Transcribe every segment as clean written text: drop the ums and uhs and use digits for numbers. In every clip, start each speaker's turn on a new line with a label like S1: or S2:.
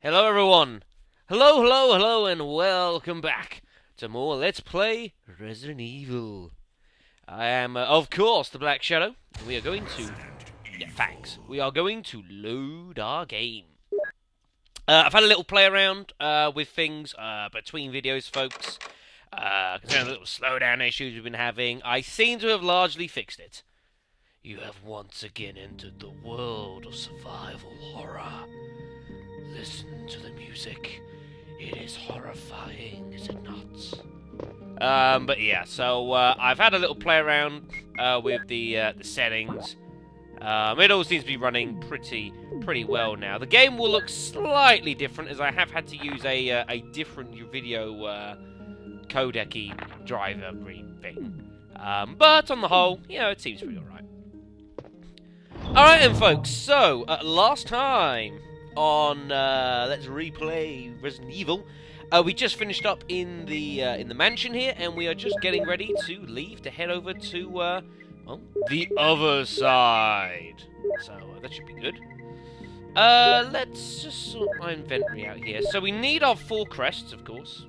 S1: Hello everyone! Hello, hello, hello, and welcome back to more Let's Play Resident Evil. I am, of course, the Black Shadow, and we are going to... Yeah, facts. We are going to load our game. I've had a little play around with things between videos, folks. Concerning the little slowdown issues we've been having, I seem to have largely fixed it. You have once again entered the world of survival horror. Listen to the music. It is horrifying, is it not? But yeah, so I've had a little play around with the settings. It all seems to be running pretty well now. The game will look slightly different as I have had to use a different video codec driver thing. But on the whole, it seems pretty alright. Alright then, folks. So last time on Let's Replay Resident Evil, we just finished up in the mansion here, and we are just getting ready to leave to head over to well, the other side. So that should be good. Let's just sort my inventory out here. So we need our 4 crests, of course.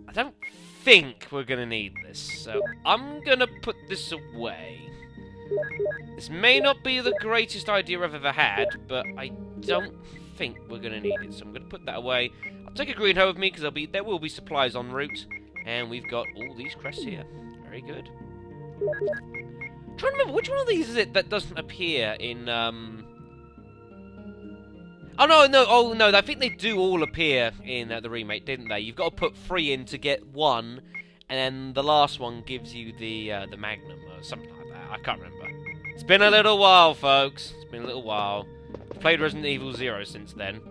S1: I don't think we're gonna need this, so I'm gonna put this away. This may not be the greatest idea I've ever had, but I don't think we're gonna need it, so I'm gonna put that away. I'll take a green hoe with me because there will be supplies en route, and we've got all these crests here. Very good. I'm trying to remember which one of these is it that doesn't appear in Oh no! I think they do all appear in the remake, didn't they? You've got to put 3 in to get 1, and then the last one gives you the Magnum or something like that. I can't remember. It's been a little while, folks. It's been a little while. I've played Resident Evil 0 since then.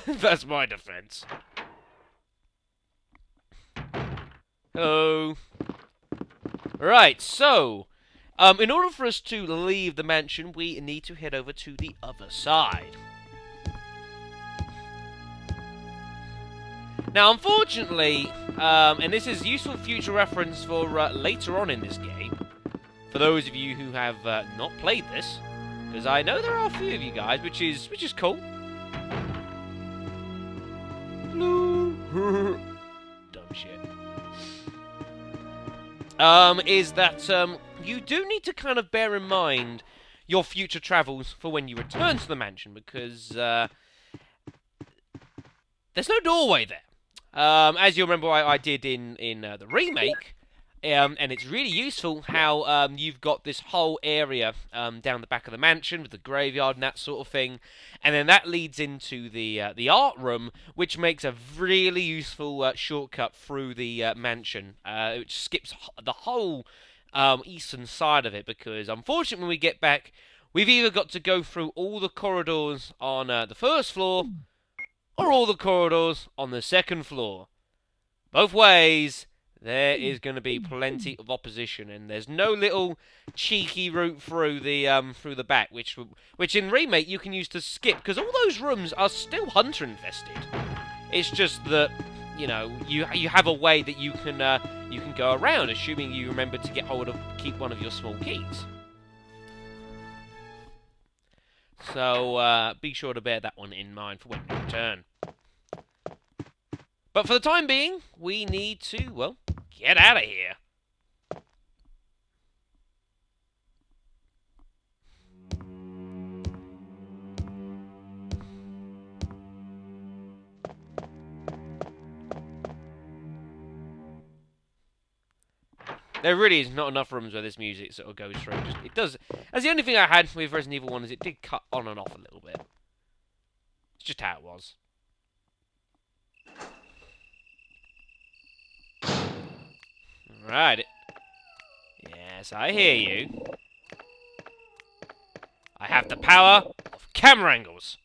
S1: That's my defense. Hello. Right, so in order for us to leave the mansion, we need to head over to the other side. Now, unfortunately, and this is useful future reference for later on in this game, for those of you who have not played this, because I know there are a few of you guys, which is cool. Dumb shit. Is that you do need to kind of bear in mind your future travels for when you return to the mansion, because there's no doorway there. As you remember, I did in the remake, and it's really useful how you've got this whole area down the back of the mansion with the graveyard and that sort of thing, and then that leads into the art room, which makes a really useful shortcut through the mansion, which skips the whole eastern side of it, because unfortunately when we get back, we've either got to go through all the corridors on the first floor, or all the corridors on the second floor. Both ways, there is going to be plenty of opposition, and there's no little cheeky route through the back, which in remake you can use to skip, because all those rooms are still hunter infested. It's just that you have a way that you can go around, assuming you remember to keep one of your small keys. So, be sure to bear that one in mind for when you return. But for the time being, we need to, well, get out of here. There really is not enough rooms where this music sort of goes through. It does. That's the only thing I had with Resident Evil 1 is it did cut on and off a little bit. It's just how it was. Right. Yes, I hear you. I have the power of camera angles.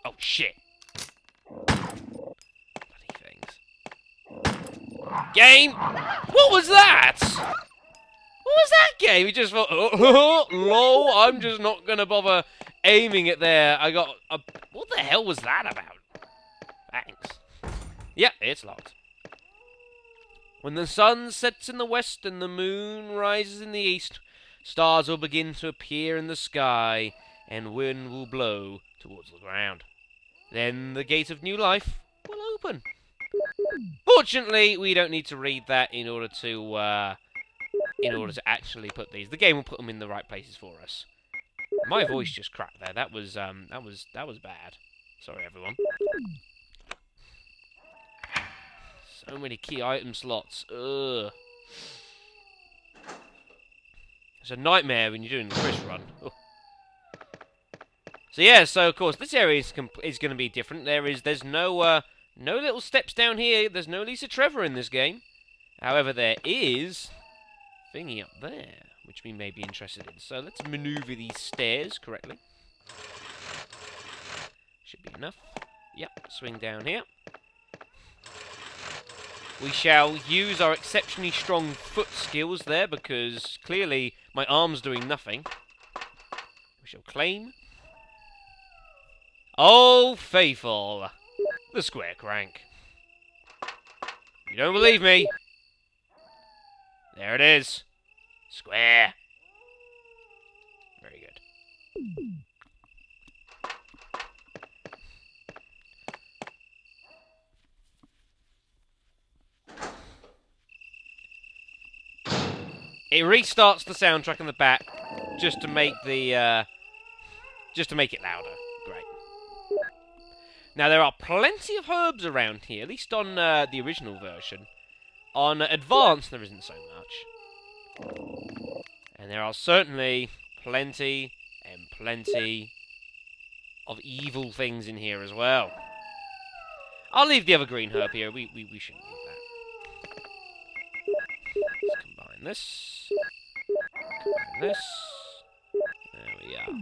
S1: Oh, shit. Game! What was that? What was that game? He just thought, lol, I'm just not going to bother aiming it there. I got a... What the hell was that about? Thanks. Yep, it's locked. When the sun sets in the west and the moon rises in the east, stars will begin to appear in the sky, and wind will blow towards the ground. Then the gate of new life will open. Fortunately, we don't need to read that in order to actually put these. The game will put them in the right places for us. My voice just cracked there. That was bad. Sorry, everyone. So many key item slots. Ugh. It's a nightmare when you're doing the Chris run. Oh. So yeah, so of course this area is going to be different. There's no little steps down here. There's no Lisa Trevor in this game. However, there is thingy up there, which we may be interested in. So let's maneuver these stairs correctly. Should be enough. Yep, swing down here. We shall use our exceptionally strong foot skills there, because clearly my arm's doing nothing. We shall claim. Oh, faithful. The square crank. You don't believe me? There it is. Square. Very good. It restarts the soundtrack in the back just to make it louder. Great. Now there are plenty of herbs around here, at least on the original version. On Advanced, there isn't so much, and there are certainly plenty and plenty of evil things in here as well. I'll leave the other green herb here. We shouldn't need that. Let's combine this. Combine this. There we are.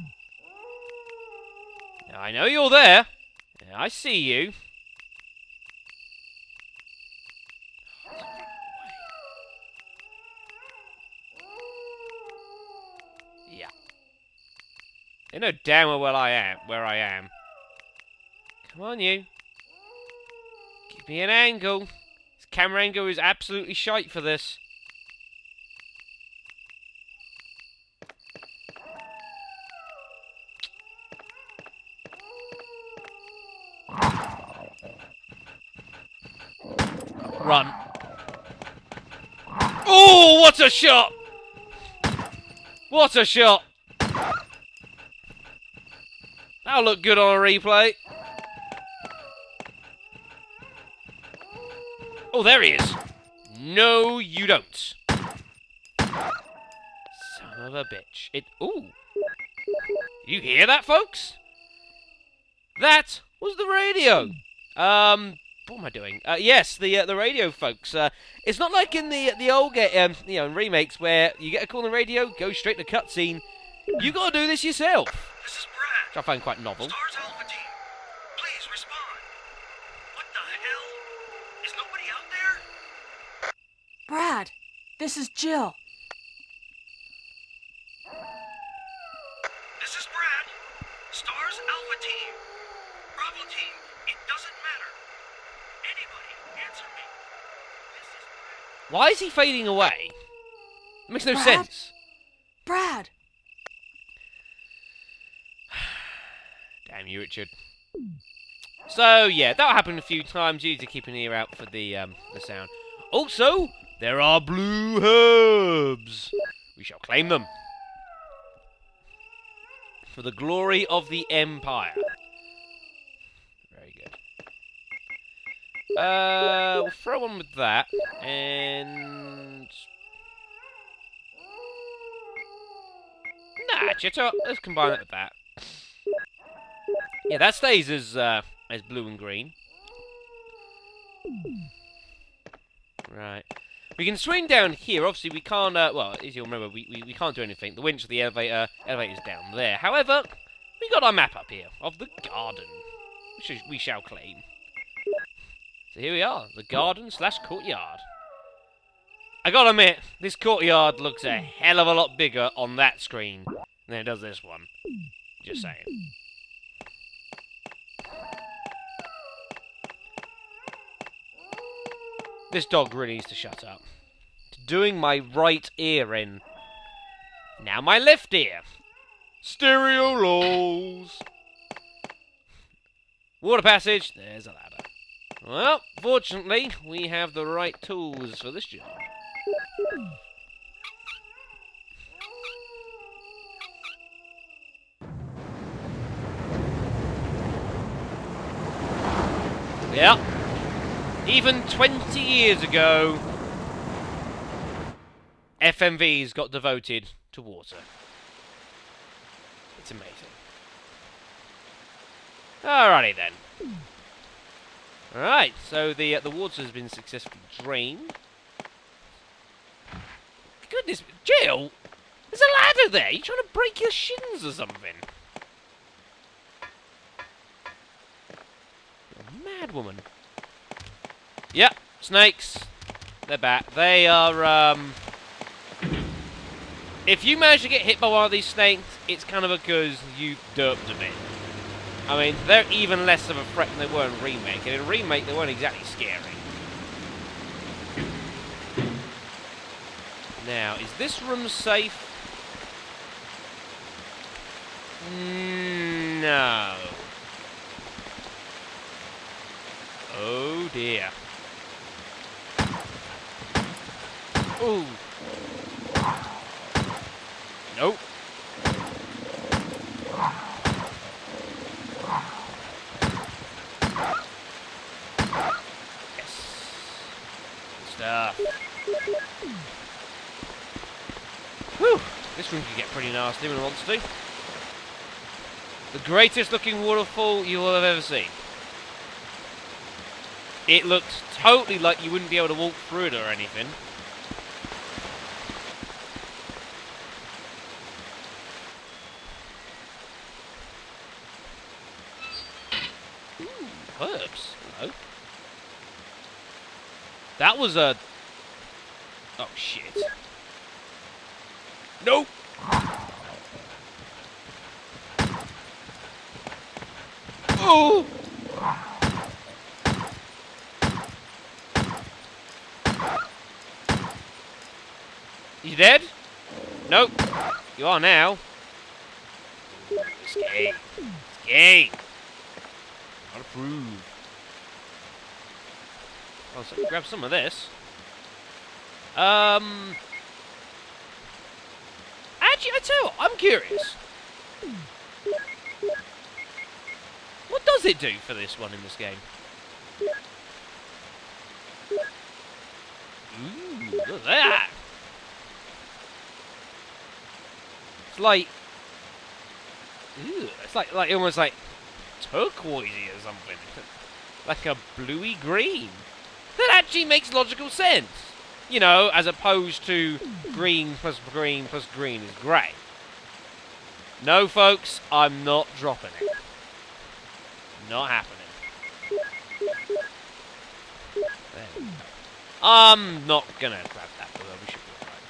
S1: Now, I know you're there. I see you. Yeah. They know damn well where I am. Come on, you. Give me an angle. This camera angle is absolutely shite for this. Run. Oh, what a shot! What a shot! That'll look good on a replay. Oh, there he is. No, you don't. Son of a bitch. Ooh. You hear that, folks? That was the radio. What am I doing? Yes, the radio, folks. It's not like in the old remakes where you get a call on the radio, go straight to cutscene. You gotta do this yourself.
S2: This is Brad.
S1: Which I find quite novel.
S2: Stars Alpha Team, please respond. What the hell? Is nobody out there?
S3: Brad, this is Jill.
S2: This is Brad. Stars Alpha Team. Bravo Team, it doesn't matter. Anybody answer me. This is Brad.
S1: Why is he fading away? It makes no
S3: Brad?
S1: sense.
S3: Brad!
S1: Damn you, Richard. So, yeah, that'll happen a few times. You need to keep an ear out for the sound. Also, there are blue herbs. We shall claim them. For the glory of the Empire. Very good. We'll throw one with that. And... Nah, Chitto. Let's combine it with that. Yeah, that stays as blue and green. Right. We can swing down here. Obviously, we can't... well, as you'll remember, we can't do anything. The winch of the elevator's down there. However, we got our map up here of the garden, which we shall claim. So here we are, the garden / courtyard. I gotta admit, this courtyard looks a hell of a lot bigger on that screen than it does this one. Just saying. This dog really needs to shut up. Doing my right ear in. Now my left ear. Stereo laws. Water passage. There's a ladder. Well, fortunately, we have the right tools for this job. Yep. Even 20 years ago, FMVs got devoted to water. It's amazing. Alrighty then. Alright, so the water has been successfully drained. Goodness, Jill! There's a ladder there! You trying to break your shins or something? You're a mad woman. Yep, snakes. They're back. They are, if you manage to get hit by one of these snakes, it's kind of because you derped a bit. I mean, they're even less of a threat than they were in Remake. And in Remake, they weren't exactly scary. Now, is this room safe? No. Oh, dear. Ooh. Nope. Stuff. Whew! This room can get pretty nasty when it wants to. The greatest looking waterfall you will have ever seen. It looks totally like you wouldn't be able to walk through it or anything. Ooh, herbs. Hello. That was a... Oh, shit. Nope! Oh! You dead? Nope. You are now. Escape. Escape. Not approved. Oh, so grab some of this. Actually, I tell you what, I'm curious. What does it do for this one in this game? Ooh, look at that. It's like... Ooh, it's like almost like turquoisey or something. Like a bluey green. That actually makes logical sense. You know, as opposed to green plus green plus green is grey. No, folks, I'm not dropping it. Not happening. There we go. I'm not gonna grab that, although we should be alright.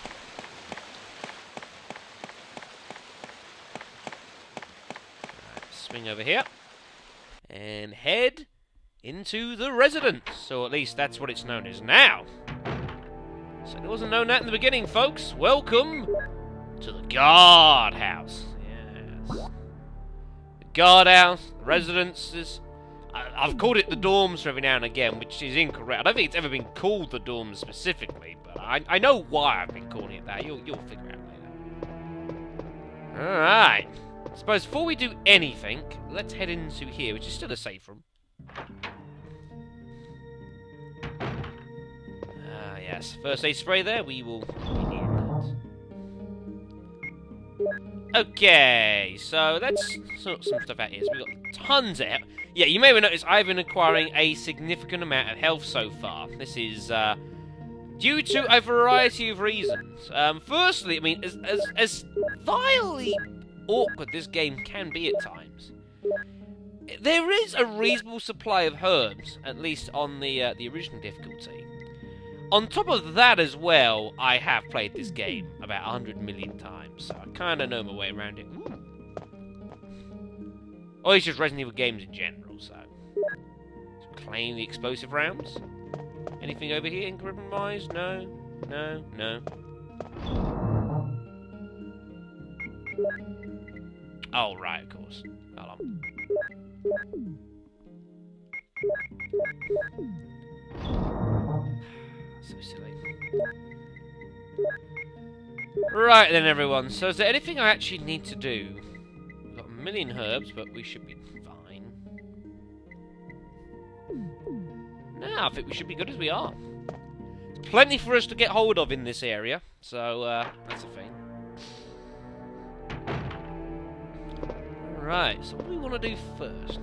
S1: Alright, swing over here. And head into the residence. So at least that's what it's known as now. So it wasn't known that in the beginning, folks. Welcome to the guardhouse. Yes. The guardhouse, the residences. I've called it the dorms for every now and again, which is incorrect. I don't think it's ever been called the dorms specifically, but I know why I've been calling it that. You'll figure out later. Alright. I suppose before we do anything, let's head into here, which is still a safe room. Yes, first aid spray there, we will continue that. Okay, so let's sort some stuff out here. So we've got tons of... Yeah, you may have noticed I've been acquiring a significant amount of health so far. This is due to a variety of reasons. Firstly, I mean, as vilely awkward this game can be at times, there is a reasonable supply of herbs, at least on the original difficulty. On top of that as well, I have played this game about 100 million times, so I kind of know my way around it. Ooh. Or it's just Resident Evil games in general, so. Let's claim the explosive rounds. Anything over here, encryption-wise? No. No. No. Oh, right, of course. Hold on. So silly. Right then, everyone. So is there anything I actually need to do? We've got a million herbs, but we should be fine. No, I think we should be good as we are. There's plenty for us to get hold of in this area, so that's a thing. Right, so what do we want to do first?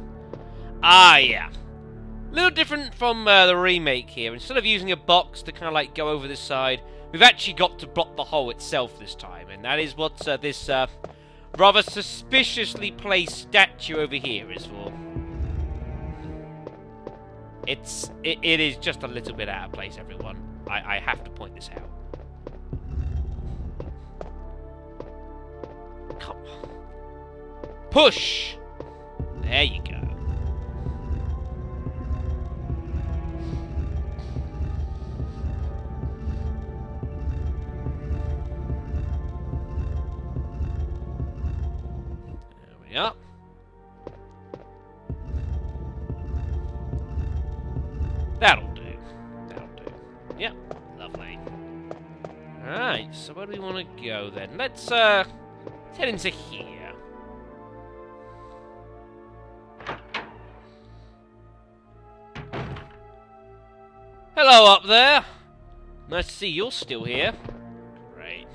S1: Ah, yeah. A little different from the remake here. Instead of using a box to kind of like go over this side, we've actually got to block the hole itself this time. And that is what this rather suspiciously placed statue over here is for. It is just a little bit out of place, everyone. I have to point this out. Come on. Push! There you go. There we are. That'll do. That'll do. Yep, lovely. Alright, so where do we want to go then? Let's head into here. Hello up there! Nice to see you're still here. Great.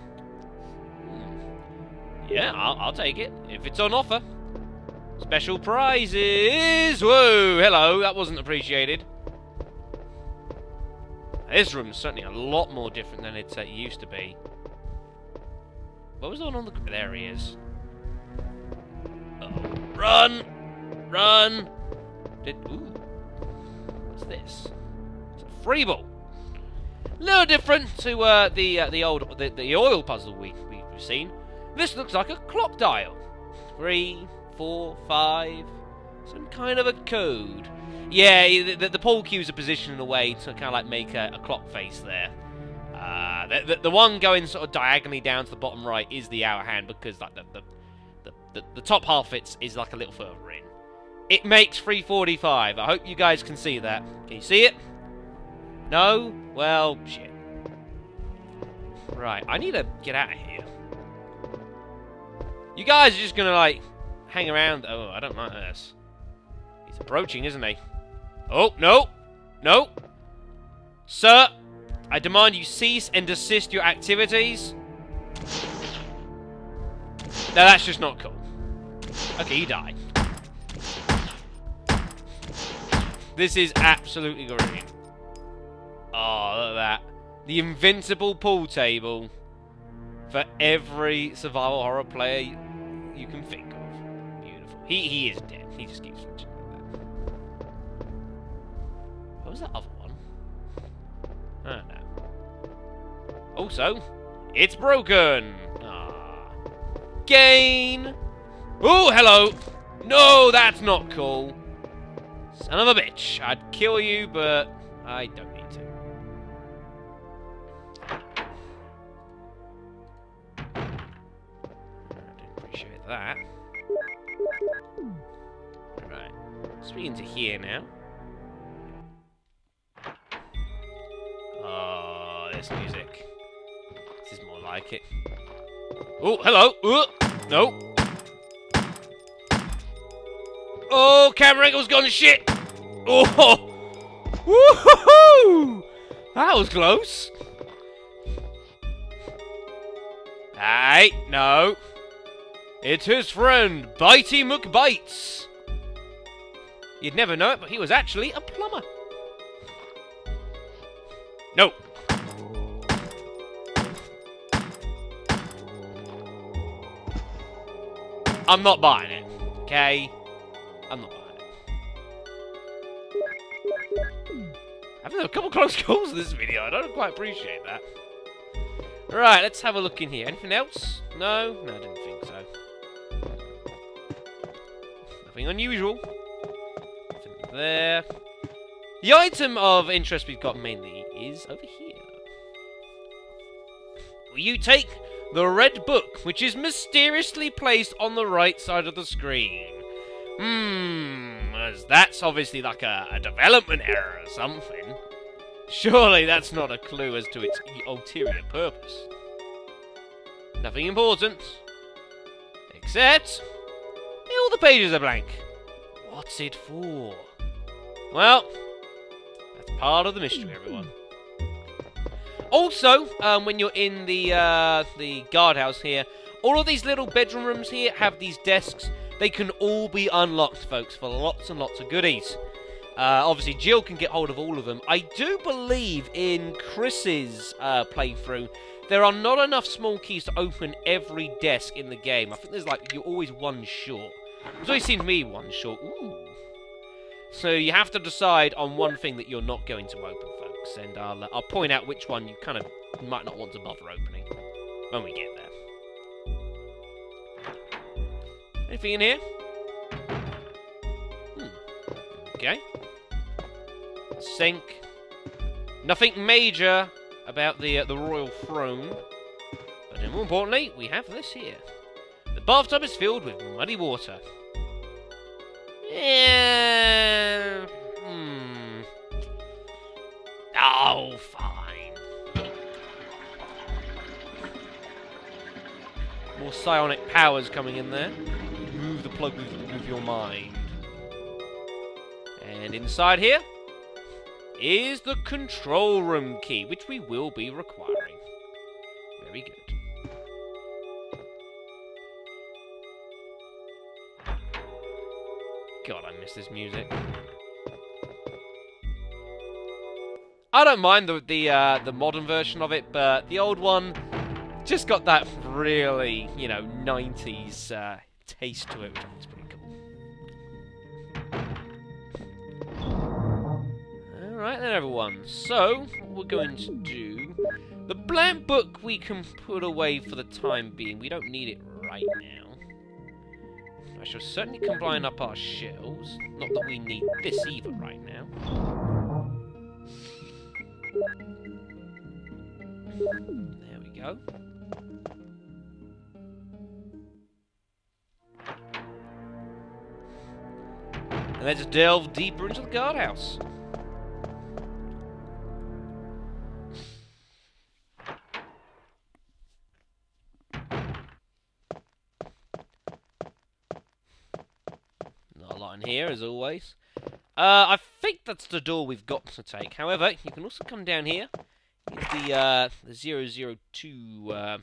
S1: Yeah, I'll take it, if it's on offer. Special prizes! Whoa, hello, that wasn't appreciated. This room's certainly a lot more different than it used to be. What was the one on the... There he is. Uh-oh. Run! Run! Ooh. What's this? It's a free ball. A little different to the oil puzzle we've seen. This looks like a clock dial. 3, 4, 5. Some kind of a code. Yeah, the pool cues are positioned in a way to kind of like make a clock face there. The one going sort of diagonally down to the bottom right is the hour hand because like the top half is like a little further in. It makes 3:45. I hope you guys can see that. Can you see it? No? Well, shit. Right, I need to get out of here. You guys are just gonna like hang around. Oh, I don't like this. He's approaching, isn't he? Oh, no! No! Sir, I demand you cease and desist your activities. No, that's just not cool. Okay, you die. This is absolutely great. Oh, look at that. The invincible pool table for every survival horror player you can think of. Beautiful. He is dead. He just keeps switching like that. What was that other one? I don't know. Also, it's broken. Ah. Gain. Oh, hello. No, that's not cool. Son of a bitch. I'd kill you, but I don't need to. I didn't appreciate that. Right. Speaking to here now. Oh, this music. This is more like it. Oh, hello. No. Oh, camera angle's gone to shit. Oh. Woohoo! That was close. Hey, no. It's his friend, Bitey McBites. You'd never know it, but he was actually a plumber. No. I'm not buying it, okay? I'm not buying it. I've had a couple close calls in this video. I don't quite appreciate that. Right, let's have a look in here. Anything else? No? No, I didn't think so. Nothing unusual. Nothing there. The item of interest we've got mainly is over here. You take the red book, which is mysteriously placed on the right side of the screen. As that's obviously like a development error or something. Surely that's not a clue as to its ulterior purpose. Nothing important. Except, all the pages are blank. What's it for? Well, that's part of the mystery, everyone. Also, when you're in the guardhouse here, all of these little bedroom rooms here have these desks. They can all be unlocked, folks, for lots and lots of goodies. Obviously, Jill can get hold of all of them. I do believe in Chris's playthrough, there are not enough small keys to open every desk in the game. I think there's like, you're always one short. There's always seemed to me one short. Ooh. So you have to decide on one thing that you're not going to open, folks. And I'll point out which one you kind of might not want to bother opening when we get there. Anything in here? Okay. Sink. Nothing major about the royal throne. But more importantly, we have this here. The bathtub is filled with muddy water. Yeah. Oh, fine. More psionic powers coming in there. Move the plug with your mind. And inside here is the control room key, which we will be requiring. Very good. God, I miss this music. I don't mind the modern version of it, but the old one just got that really, 90s taste to it, which I think is pretty cool. Alright then, everyone. So, what we're going to do... The blank book we can put away for the time being. We don't need it right now. I shall certainly combine up our shells. Not that we need this either right now. There we go. And let's delve deeper into the guardhouse. Not a lot in here, as always. I think that's the door we've got to take. However, you can also come down here. Here's the 002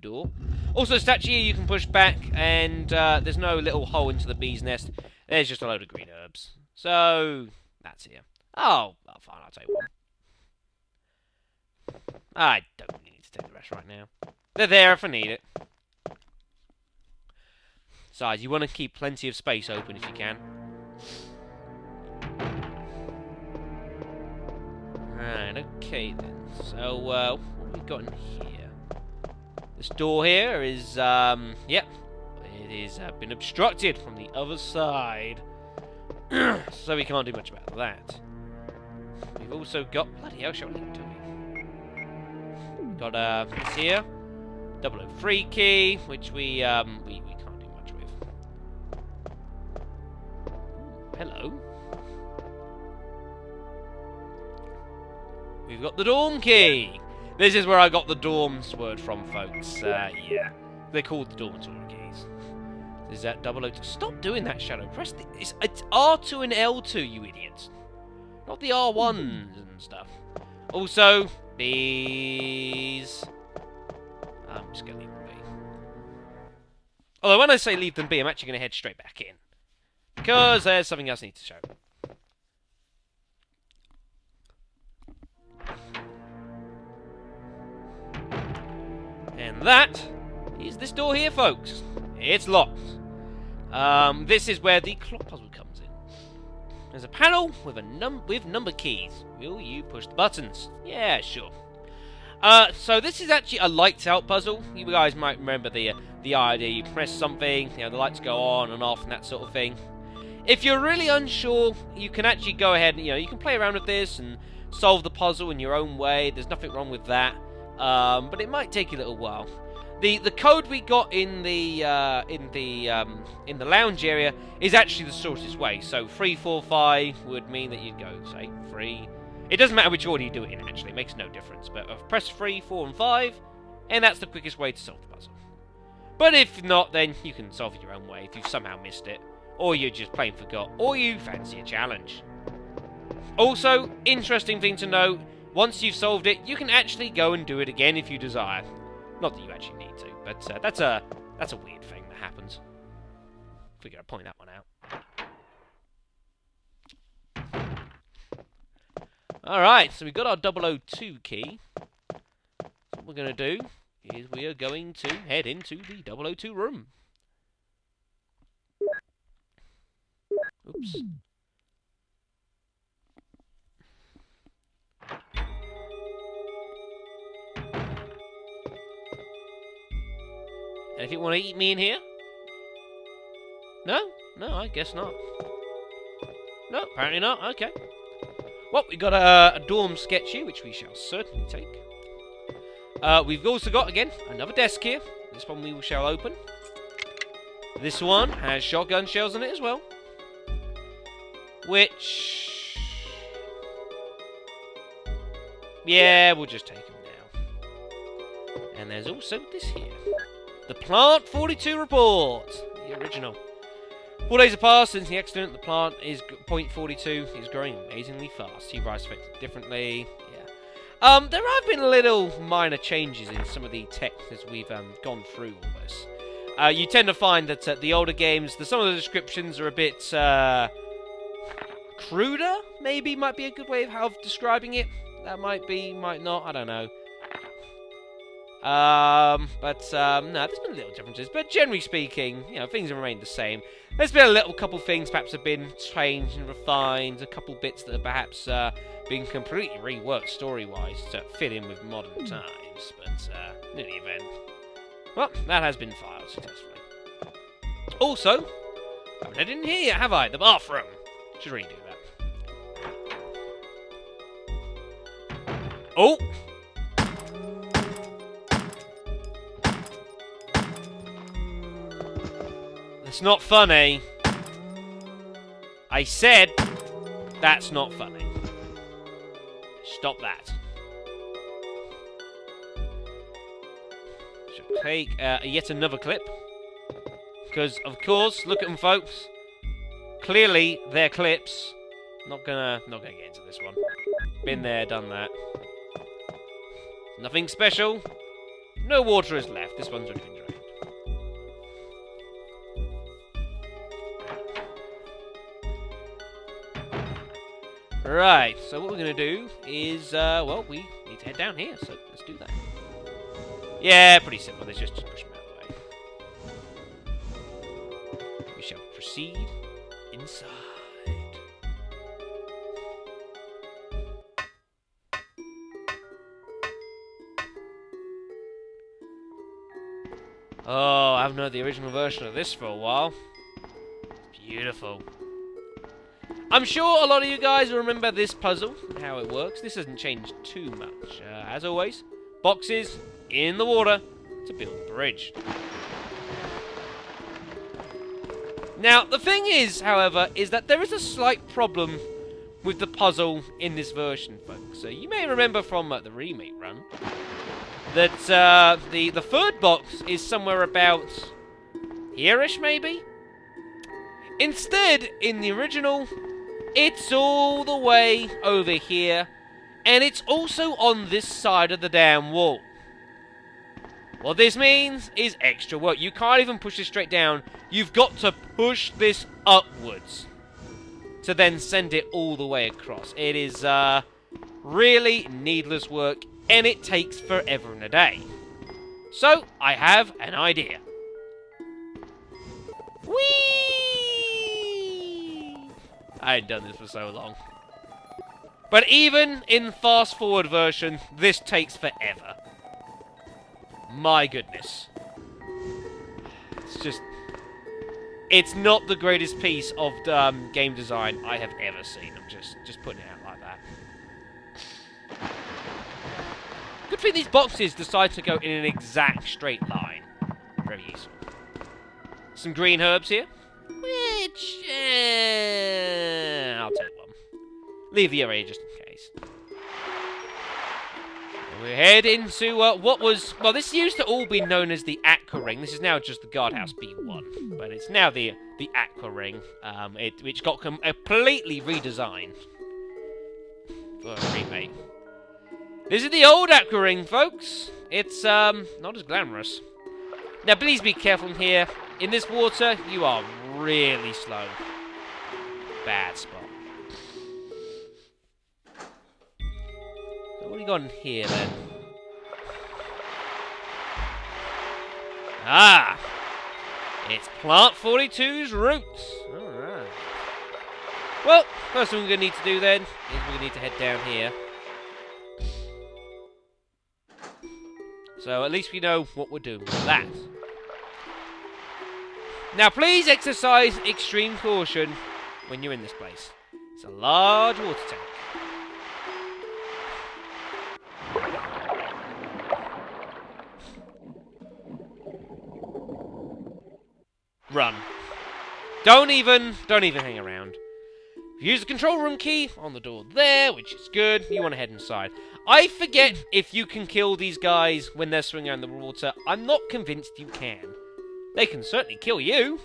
S1: door. Also, statue here you can push back, and there's no little hole into the bee's nest. There's just a load of green herbs. So, that's here. Oh, well, fine, I'll take one. I don't really need to take the rest right now. They're there if I need it. Besides, you want to keep plenty of space open if you can. Right, okay then. So, what have we got in here? This door here is, yep. It has been obstructed from the other side. So we can't do much about that. We've also got... Bloody hell, shall we do? Got, this here. 003 key, which we can't do much with. Hello. We've got the dorm key. This is where I got the dorms word from, folks. Yeah. They're called the dormitory keys. Is that 002? Stop doing that, Shadow. Press the... It's R2 and L2, you idiots. Not the R1s and stuff. Also, these... I'm just going to leave them be. Although when I say leave them be, I'm actually going to head straight back in. Because there's something else I need to show. And that is this door here, folks. It's locked. This is where the clock puzzle comes in. There's a panel with number keys. Will you push the buttons? Yeah, sure. So this is actually a lights out puzzle. You guys might remember the idea. You press something, the lights go on and off and that sort of thing. If you're really unsure, you can actually go ahead and, you can play around with this and solve the puzzle in your own way. There's nothing wrong with that. But it might take you a little while. The code we got in the lounge area is actually the shortest way. So 3, 4, 5 would mean that you'd go, say, 3. It doesn't matter which order you do it in, actually. It makes no difference. But press 3, 4, and 5, and that's the quickest way to solve the puzzle. But if not, then you can solve it your own way if you've somehow missed it, or you just plain forgot, or you fancy a challenge. Also, interesting thing to note, once you've solved it, you can actually go and do it again if you desire. Not that you actually need to, but that's a weird thing that happens. Figure I'd point that one out. Alright, so we've got our 002 key. What we're going to do is we are going to head into the 002 room. Oops. Anything want to eat me in here? No? No, I guess not. No, apparently not. Okay. Well, we got a dorm sketch here, which we shall certainly take. We've also got, again, another desk here. This one we shall open. This one has shotgun shells in it as well. Which... yeah, we'll just take them now. And there's also this here. The Pt.4 report. The original. 4 days have passed since the accident. The plant is Pt.42 is growing amazingly fast. Sea rise affected differently. Yeah. There have been little minor changes in some of the text as we've gone through all this. You tend to find that the older games, some of the descriptions are a bit cruder. Maybe might be a good way of describing it. That might be, might not. I don't know. No, there's been little differences, but generally speaking, things have remained the same. There's been a couple things perhaps have been changed and refined, a couple bits that have perhaps been completely reworked story-wise to fit in with modern times, but in any event, well, that has been filed successfully. Also, I haven't headed in here yet, have I? The bathroom. Should really do that. Oh! It's not funny. I said that's not funny. Stop that. Should take yet another clip. Because, of course, look at them, folks. Clearly, they're clips. Not gonna get into this one. Been there, done that. Nothing special. No water is left. This one's already been drained. Right, so what we're going to do is, well, we need to head down here, so let's do that. Yeah, pretty simple. Let's just push them out of the way. We shall proceed inside. Oh, I haven't heard the original version of this for a while. Beautiful. I'm sure a lot of you guys will remember this puzzle and how it works. This hasn't changed too much. As always, boxes in the water to build the bridge. Now, the thing is, however, is that there is a slight problem with the puzzle in this version, folks. So you may remember from the remake run that the third box is somewhere about here-ish, maybe? Instead, in the original, it's all the way over here, and it's also on this side of the damn wall. What this means is extra work. You can't even push this straight down. You've got to push this upwards to then send it all the way across. It is really needless work, and it takes forever and a day. So, I have an idea. Whee! I ain't done this for so long. But even in fast forward version, this takes forever. My goodness. It's not the greatest piece of game design I have ever seen. I'm just putting it out like that. Good thing these boxes decide to go in an exact straight line. Very useful. Some green herbs here. Which, I'll take one. Leave the array just in case. And we're heading to what was... Well, this used to all be known as the Aqua Ring. This is now just the Guardhouse B1. But it's now the Aqua Ring, which got completely redesigned for a remake. This is the old Aqua Ring, folks. It's not as glamorous. Now, please be careful in here. In this water, you are really slow. Bad spot. So what do you got in here, then? Ah! It's Pt.4's roots. Alright. Well, first thing we're going to need to do, then, is we're going to need to head down here. So at least we know what we're doing with that. Now please exercise extreme caution when you're in this place. It's a large water tank. Run. Don't even hang around. Use the control room key on the door there, which is good. You want to head inside. I forget if you can kill these guys when they're swinging around the water. I'm not convinced you can. They can certainly kill you.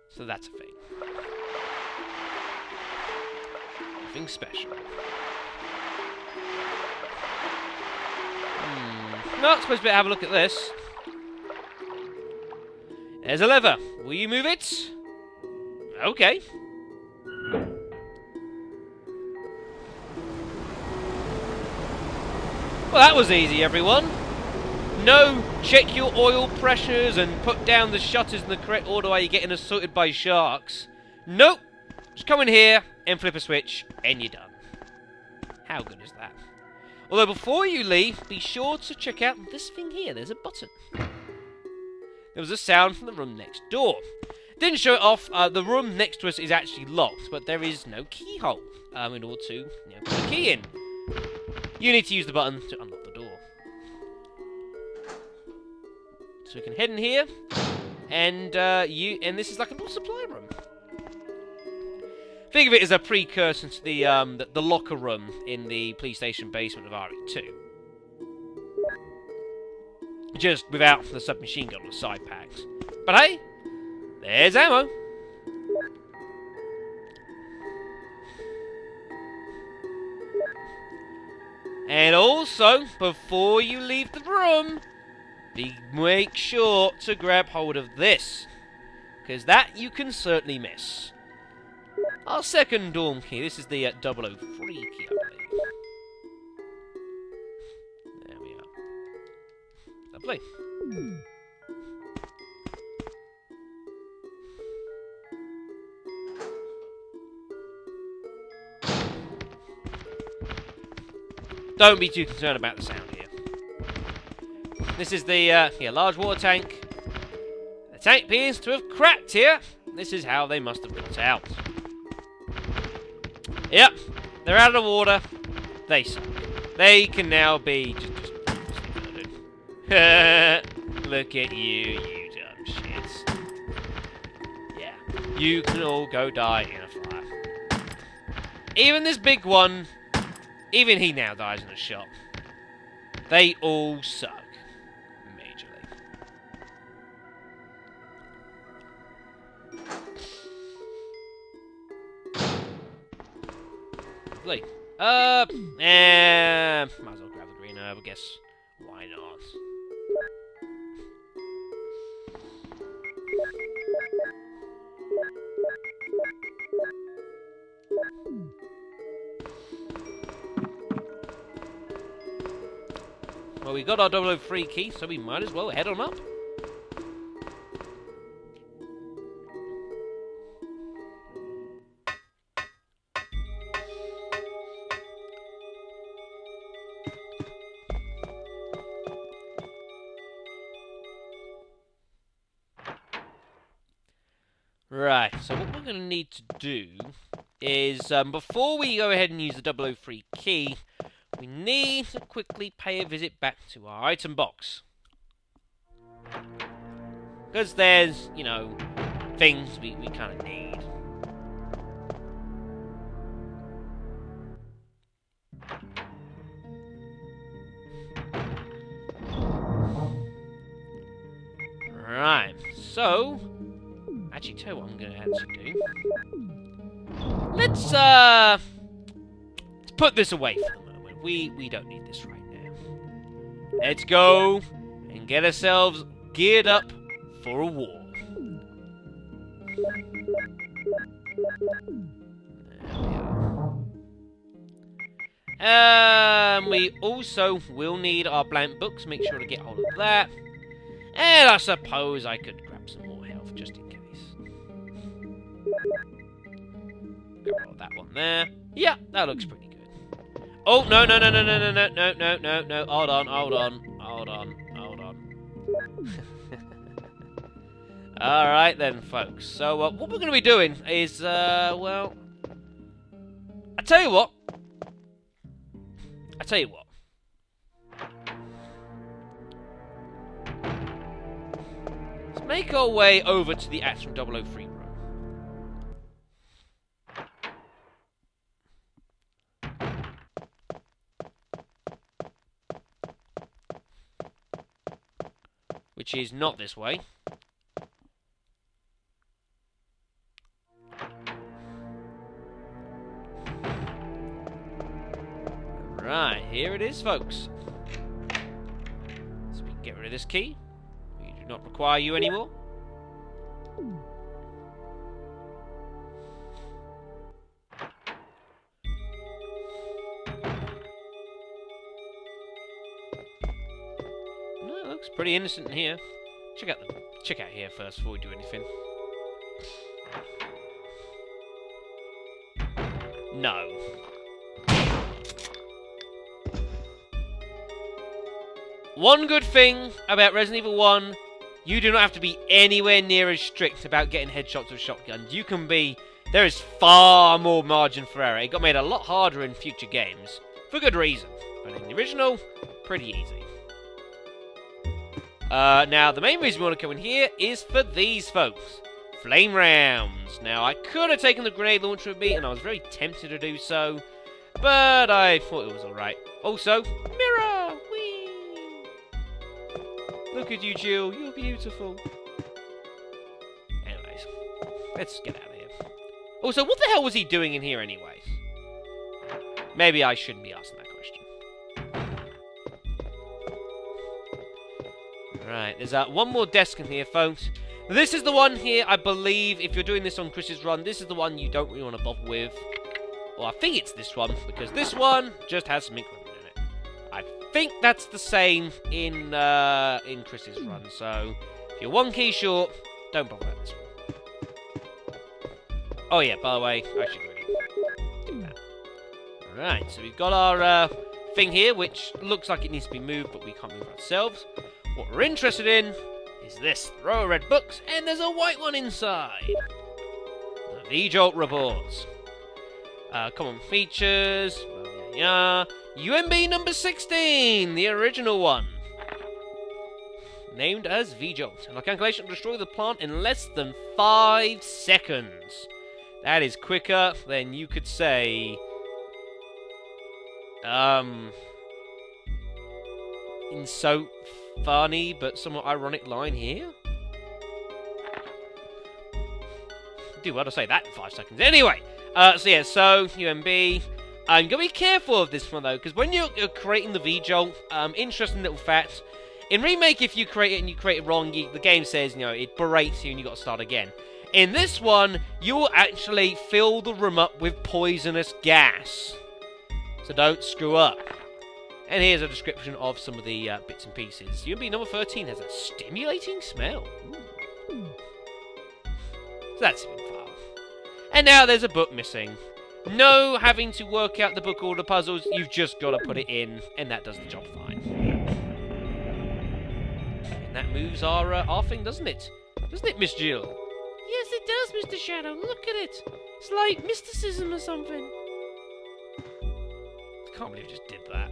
S1: So that's a thing. Nothing special. Not supposed to have a look at this. There's a lever. Will you move it? Okay. Well, that was easy, everyone. No, check your oil pressures and put down the shutters in the correct order while you're getting assaulted by sharks. Nope. Just come in here and flip a switch, and you're done. How good is that? Although before you leave, be sure to check out this thing here. There's a button. There was a sound from the room next door. Didn't show it off. The room next to us is actually locked, but there is no keyhole in order to put the key in. You need to use the button to unlock the door. So we can head in here, and this is like a little supply room. Think of it as a precursor to the locker room in the police station basement of RE2. Just without the submachine gun or side packs. But hey, there's ammo. And also, before you leave the room, make sure to grab hold of this, because that you can certainly miss. Our second dorm key. This is the 003 key, I believe. There we are. Lovely. Don't be too concerned about the sound here. This is the large water tank. The tank appears to have cracked here. This is how they must have got out. Yep, they're out of the water. They suck. They can now be just look at you, you dumb shits. Yeah, you can all go die in a fire. Even this big one, even he now dies in a shot. They all suck. Majorly. Lovely. Might as well grab the green herb, I guess. Why not? Well, we got our 003 key, so we might as well head on up. Right, so what we're going to need to do is, before we go ahead and use the 003 key, we need to quickly pay a visit back to our item box. Because there's, you know, things we kind of need. Right, so actually tell you what I'm gonna actually do. Let's put this away for the moment. We don't need this right now. Let's go and get ourselves geared up for a war. There we are. We also will need our blank books. Make sure to get hold of that. And I suppose I could grab some more health just in case. Grab all that one there. Yeah, that looks pretty good. Oh, no. Hold on. Alright then, folks. So, what we're going to be doing is, well... I tell you what. Let's make our way over to the actual 003 room. Which is not this way. Right, here it is, folks. So we can get rid of this key. We do not require you anymore. No, it looks pretty innocent in here. Check out here first before we do anything. No. One good thing about Resident Evil 1, you do not have to be anywhere near as strict about getting headshots with shotguns. You can be... There is far more margin for error. It got made a lot harder in future games. For good reason. But in the original, pretty easy. Now, the main reason we want to go in here is for these folks. Flame rounds. Now, I could have taken the grenade launcher with me, and I was very tempted to do so. But I thought it was alright. Also, mirror! Whee! Look at you, Jill. You're beautiful. Anyways, let's get out of here. Also, what the hell was he doing in here anyways? Maybe I shouldn't be asking that question. Right, there's one more desk in here, folks. This is the one here, I believe, if you're doing this on Chris's run, this is the one you don't really want to bother with. Well, I think it's this one, because this one just has some increment in it. I think that's the same in Chris's run, so if you're one key short, don't bother with this one. Oh yeah, by the way, I should really do that. Alright, so we've got our thing here, which looks like it needs to be moved, but we can't move ourselves. What we're interested in is this row of red books, and there's a white one inside. The V-Jolt reports. Common features. Yeah. UMB number 16, the original one. Named as V-Jolt. And our calculation will destroy the plant in less than 5 seconds. That is quicker than you could say... in so funny but somewhat ironic line here. Do well to say that in 5 seconds. Anyway, so UMB. Gotta be careful of this one though, because when you're creating the V-Jolt, interesting little fact. In Remake, if you create it and you create it wrong, the game says, it berates you and you got to start again. In this one, you will actually fill the room up with poisonous gas. So don't screw up. And here's a description of some of the bits and pieces. UMB number 13 has a stimulating smell. Ooh. So that's been fun. And now there's a book missing. No having to work out the book order puzzles, you've just got to put it in, and that does the job fine. And that moves our thing, doesn't it? Doesn't it, Miss Jill? Yes, it does, Mr. Shadow. Look at it. It's like mysticism or something. I can't believe I just did that.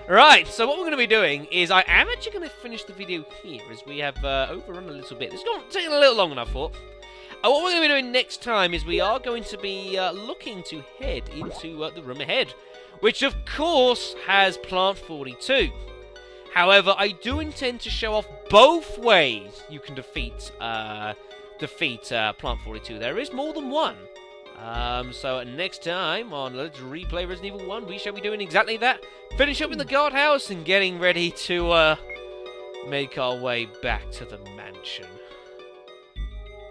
S1: Right, so what we're going to be doing is I am actually going to finish the video here as we have overrun a little bit. It's taking a little longer than I thought. What we're going to be doing next time is we are going to be looking to head into the room ahead, which of course has Plant-42. However, I do intend to show off both ways you can defeat Plant-42. There is more than one. So next time on Let's Replay Resident Evil 1, we shall be doing exactly that. Finish up in the guardhouse and getting ready to make our way back to the mansion.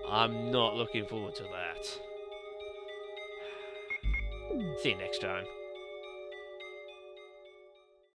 S1: I'm not looking forward to that. See you next time.